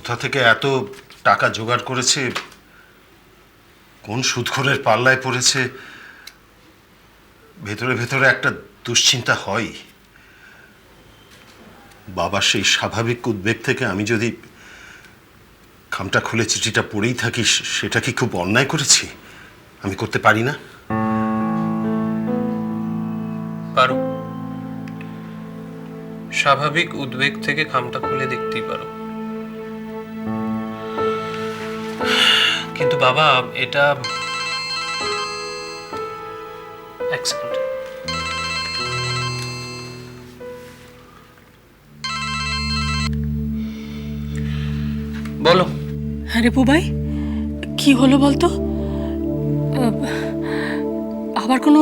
কোথা থেকে এত টাকা জোগাড় করেছে, কোন সুদখোরের পাল্লায় পড়েছে, ভেতরে ভেতরে একটা দুশ্চিন্তা হয়। বাবার সেই স্বাভাবিক উদ্বেগ থেকে আমি যদি খামটা খুলে চিঠিটা পড়েই থাকি, সেটা কি খুব অন্যায় করেছি? আমি করতে পারি না? পারো। স্বাভাবিক উদ্বেগ থেকে খামটা খুলে দেখতেই পারো, কিন্তু বাবা এটা এক সেকেন্ড। বলো। হ্যাঁ রে বুবাই, কি হলো বলতো? আবার কোনো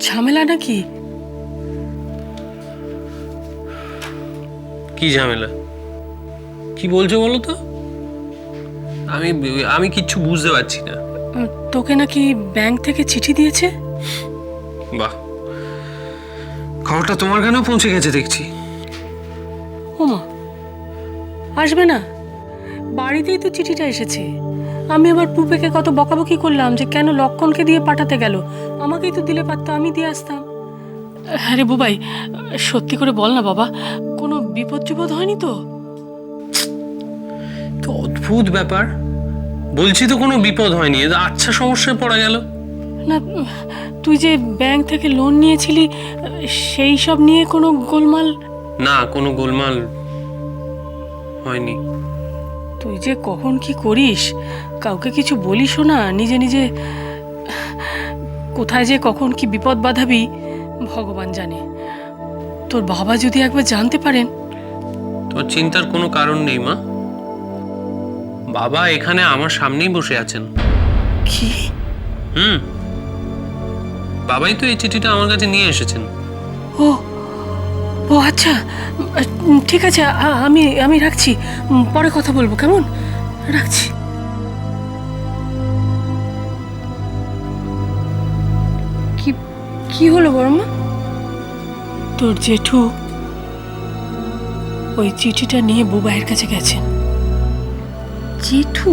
ঝামেলা নাকি? কি ঝামেলা? কি বলছো বলো তো? আমি আমি কিচ্ছু বুঝতে পারছি না। তোকে নাকি ব্যাংক থেকে চিঠি দিয়েছে? বাহ, খবরটা তোমার কাছেও পৌঁছে গেছে দেখছি। ওমা, আসবে না? বাড়িতেই তো চিঠিটা এসেছে। আমি আবার পুপেকে কত বকাবকি করলাম যে কেন লক্ষণকে দিয়ে পাঠাতে গেল, আমাকেই তো দিলে পারতো, আমি দিয়ে আসতাম। হ্যাঁ রে বুবাই, সত্যি করে বল না বাবা, কোনো বিপদ টিপদ হয়নি তো? তো অদ্ভুত ব্যাপার, বলছি তো কোনো বিপদ হয়নি। আচ্ছা, সমস্যায় পড়া গেল না, তুই যে ব্যাংক থেকে লোন নিয়েছিলি, সেই সব নিয়ে কোনো গোলমাল? না, কোনো গোলমাল হয়নি। তুই যে কখন কি করিস, কাউকে কিছু বলিসও না, নিজে নিজে কোথায় যে কখন কি বিপদ বাঁধাবি ভগবান জানে। তোর বাবা যদি একবার জানতে পারেন। তোর চিন্তার কোনো কারণ নেই মা, বাবা এখানে আমার সামনেই বসে আছেন। কি? বাবাই তো এই চিঠিটা আমার কাছে নিয়ে এসেছেন। ও ও আচ্ছা, ঠিক আছে, আমি আমি রাখছি, পরে কথা বলবো, কেমন? রাখছি। কি কি হলো বড়মা? তোর জেঠু ওই চিঠিটা নিয়ে বুবাইয়ের কাছে গেছেন। জেঠু?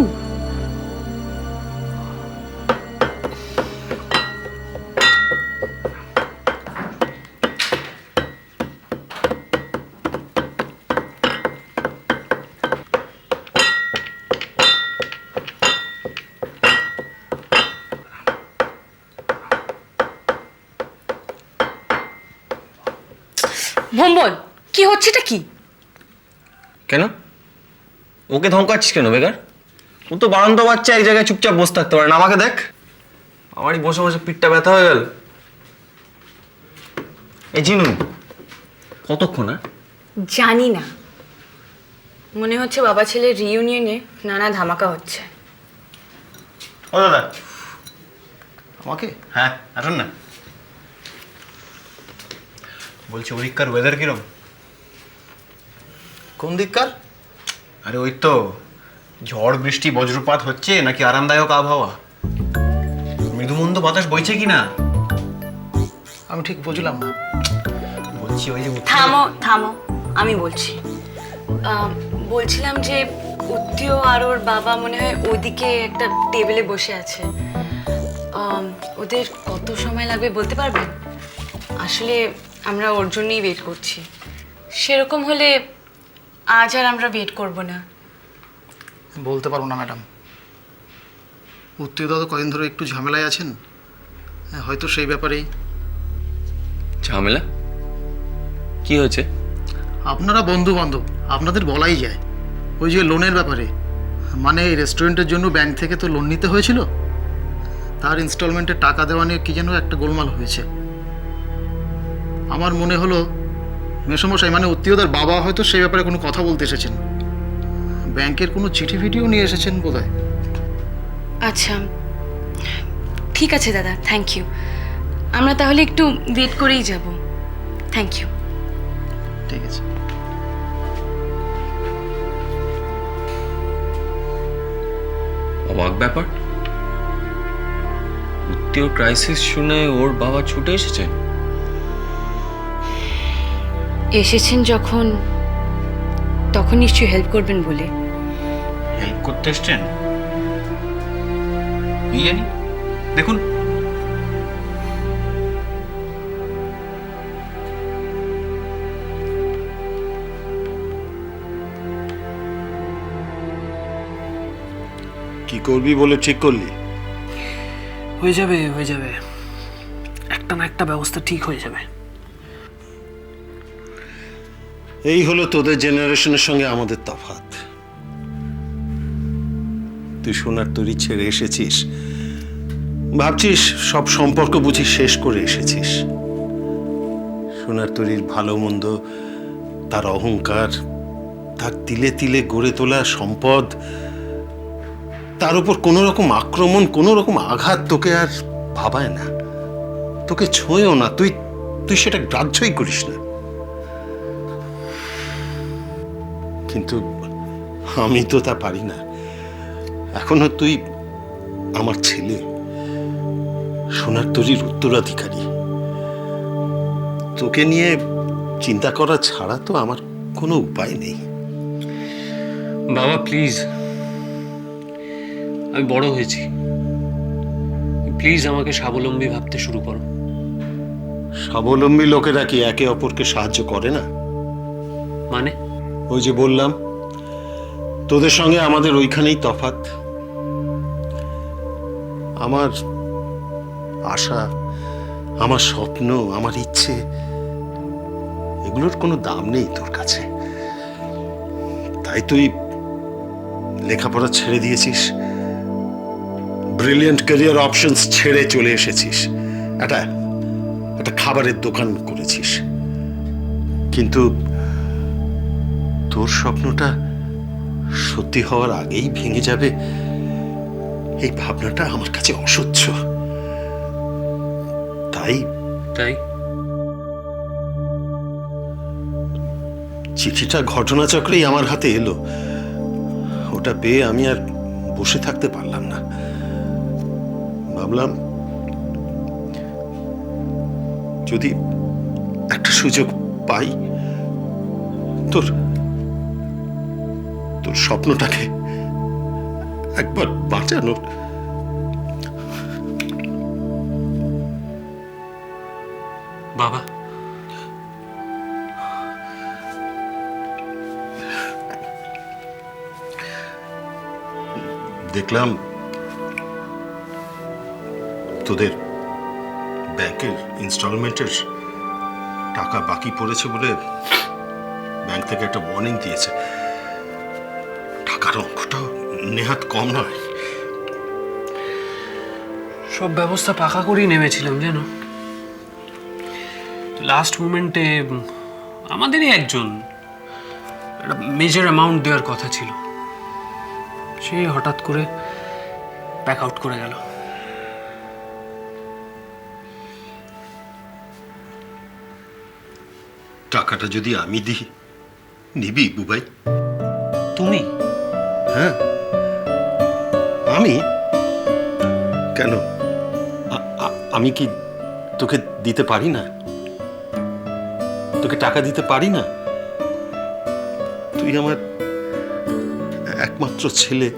ভম্বল, কি হচ্ছেটা কি? কেন ওকে ধমকাচ্ছিস কেন বেকার? ও তো বারান্ত বাচ্চা, এক জায়গায় চুপচাপ বসে থাকতে পারে না। আমাকে দেখ, আমারই বসে বসে পিঠটা ব্যথা হয়ে গেল। এই জিনু, কতক্ষণ? জানি না, মনে হচ্ছে বাবা ছেলের রিইউনিয়নে নানা ধামাকা হচ্ছে। ও দাদা, আমাকে? হ্যাঁ, আসুন না। বলছি ওদিককার ওয়েদার কিরম? কোন দিককার? আরে ওই তো ঝড় বৃষ্টি বজ্রপাত হচ্ছে নাকি আরামদায়ক আবহাওয়া? মৃদুমন্দ বাতাস বইছে কি না আমি ঠিক বুঝলাম না। বলছি ওই যে থামো থামো, আমি বলছি। বলছিলাম যে উত্তীয় আর ওর বাবা মনে হয় ওদিকে একটা টেবিলে বসে আছে। ওদের কত সময় লাগবে বলতে পারবেন? আসলে আমরা ওর জন্যই ওয়েট করছি। সেরকম হলে আজ আর আমরা ওয়েট করব না। বলতে পারবো না ম্যাডাম, উত্তীয়দা তো কদিন ধরে একটু ঝামেলায় আছেন, হয়তো সেই ব্যাপারেই। ঝামেলা? কি হয়েছে? আপনারা বন্ধু বান্ধব, আপনাদের বলাই যায়। ওই যে লোনের ব্যাপারে, মানে এই রেস্টুরেন্টের জন্য ব্যাংক থেকে তো লোন নিতে হয়েছিল, তার ইনস্টলমেন্টে টাকা দেওয়া নিয়ে কি যেন একটা গোলমাল হয়েছে। আমার মনে হলো মেসমশাই মানে উত্তীয়দার বাবা হয়তো সেই ব্যাপারে কোনো কথা বলতে এসেছেন, ব্যাংকের কোনো চিঠি ফিটিও নিয়ে এসেছেন বোধহয়। আচ্ছা ঠিক আছে দাদা, থ্যাংক ইউ। আমরা তাহলে একটু ওয়েট করেই যাব। Thank you. ঠিক আছে। অবাক ব্যাপার, উত্তীয় ক্রাইসিস শুনে ওর বাবা ছুটে এসেছে। এসেছেন যখন, তখন নিশ্চয়ই হেল্প করবেন বলে। হেল্প করতে এসছেন? এই জানি, দেখুন। কি করবি বলে ঠিক করলি? হয়ে যাবে, হয়ে যাবে, একটা না একটা ব্যবস্থা ঠিক হয়ে যাবে। এই হলো তোদের জেনারেশনের সঙ্গে আমাদের তফাৎ। তুই সোনার তরী ছেড়ে এসেছিস, ভাবছিস সব সম্পর্ক বুঝি শেষ করে এসেছিস। সোনার তরীর ভালো মন্দ, তার অহংকার, তার তিলে তিলে গড়ে তোলা সম্পদ, তার উপর কোনো রকম আক্রমণ, কোনো রকম আঘাত তোকে আর ভাবায় না, তোকে ছোঁয়ও না। তুই তুই সেটা গ্রাহ্যই করিস না। কিন্তু আমি তো তা পারি না। এখনো তুই আমার ছেলে, সোনার তরীর উত্তরাধিকারী। তোকে নিয়ে চিন্তা করা ছাড়া তো আমার কোনো উপায় নেই। বাবা প্লিজ, আমি বড় হয়েছি, প্লিজ আমাকে স্বাবলম্বী ভাবতে শুরু করো। স্বাবলম্বী লোকেরা কি একে অপরকে সাহায্য করে না? মানে? ওই যে বললাম, তোদের সঙ্গে আমাদের ওইখানেই তফাৎ। আমার আশা, আমার স্বপ্ন, আমার ইচ্ছে, এগুলোর কোনো দাম নেই তোর কাছে। তাই তুই লেখাপড়া ছেড়ে দিয়েছিস, ব্রিলিয়েন্ট ক্যারিয়ার অপশনস ছেড়ে চলে এসেছিস, একটা খাবারের দোকান করেছিস। কিন্তু তোর স্বপ্নটা সত্যি হওয়ার আগেই ভেঙে যাবে, এই ভাবনাটা আমার কাছে অসহ্য। তাই তাই চিঠিটা ঘটনাচক্রেই আমার হাতে এলো। ওটা পেয়ে আমি আর বসে থাকতে পারলাম না। ভাবলাম যদি একটা সুযোগ পাই তোর তোর স্বপ্নটাকে একবার বাঁচানোর। বাবা, দেখলাম তোদের ব্যাংকের ইনস্টলমেন্টের টাকা বাকি পড়েছে বলে ব্যাংক থেকে একটা ওয়ার্নিং দিয়েছে। টাকার অঙ্কটাও নেহাত কম নয়। সব ব্যবস্থা পাকা করেই নেমেছিলাম জানো। লাস্ট মোমেন্টে আমাদেরই একজন একটা মেজর অ্যামাউন্ট দেওয়ার কথা ছিল, সে হঠাৎ করে ব্যাক আউট করে গেল। টাকাটা যদি আমি দিই, নিবি বুবাই? তুমি? হ্যাঁ, আমি কেন? আমি কি তোকে দিতে পারি না? তোকে টাকা দিতে পারি না? তুই আমার একমাত্র ছেলে।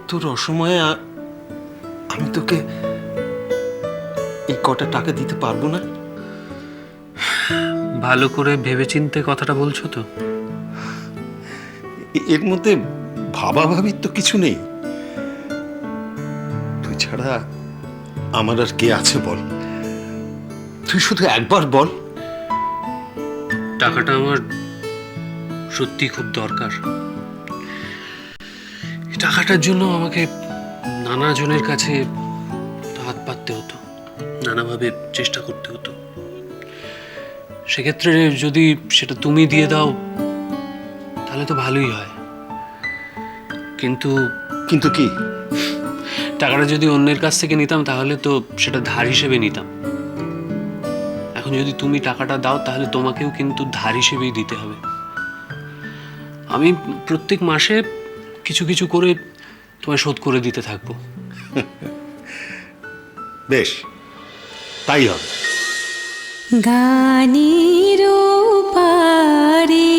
তোর অসময়ে আমি তোকে এই কটা টাকা দিতে পারবো না? ভালো করে ভেবেচিন্তে কথাটা বলছো তো? এর মধ্যে ভাবাভাবির তো কিছু নেই। তুই ছাড়া আমার আর কে আছে বল? তুই শুধু একবার বল। টাকাটা আমার সত্যি খুব দরকার। টাকাটার জন্য আমাকে নানা জনের কাছে হাত পাততে হতো, নানাভাবে চেষ্টা করতে হতো। সেক্ষেত্রে যদি সেটা তুমি দিয়ে দাও তাহলে তো ভালোই হয়। কিন্তু কিন্তু কি? টাকাটা যদি অন্যের কাছ থেকে নিতাম তাহলে তো সেটা ধার হিসেবে নিতাম। এখন যদি তুমি টাকাটা দাও তাহলে তোমাকেও কিন্তু ধার হিসেবেই দিতে হবে। আমি প্রত্যেক মাসে কিছু কিছু করে তোমায় শোধ করে দিতে থাকবো। বেশ, তাই হবে। গানের পারে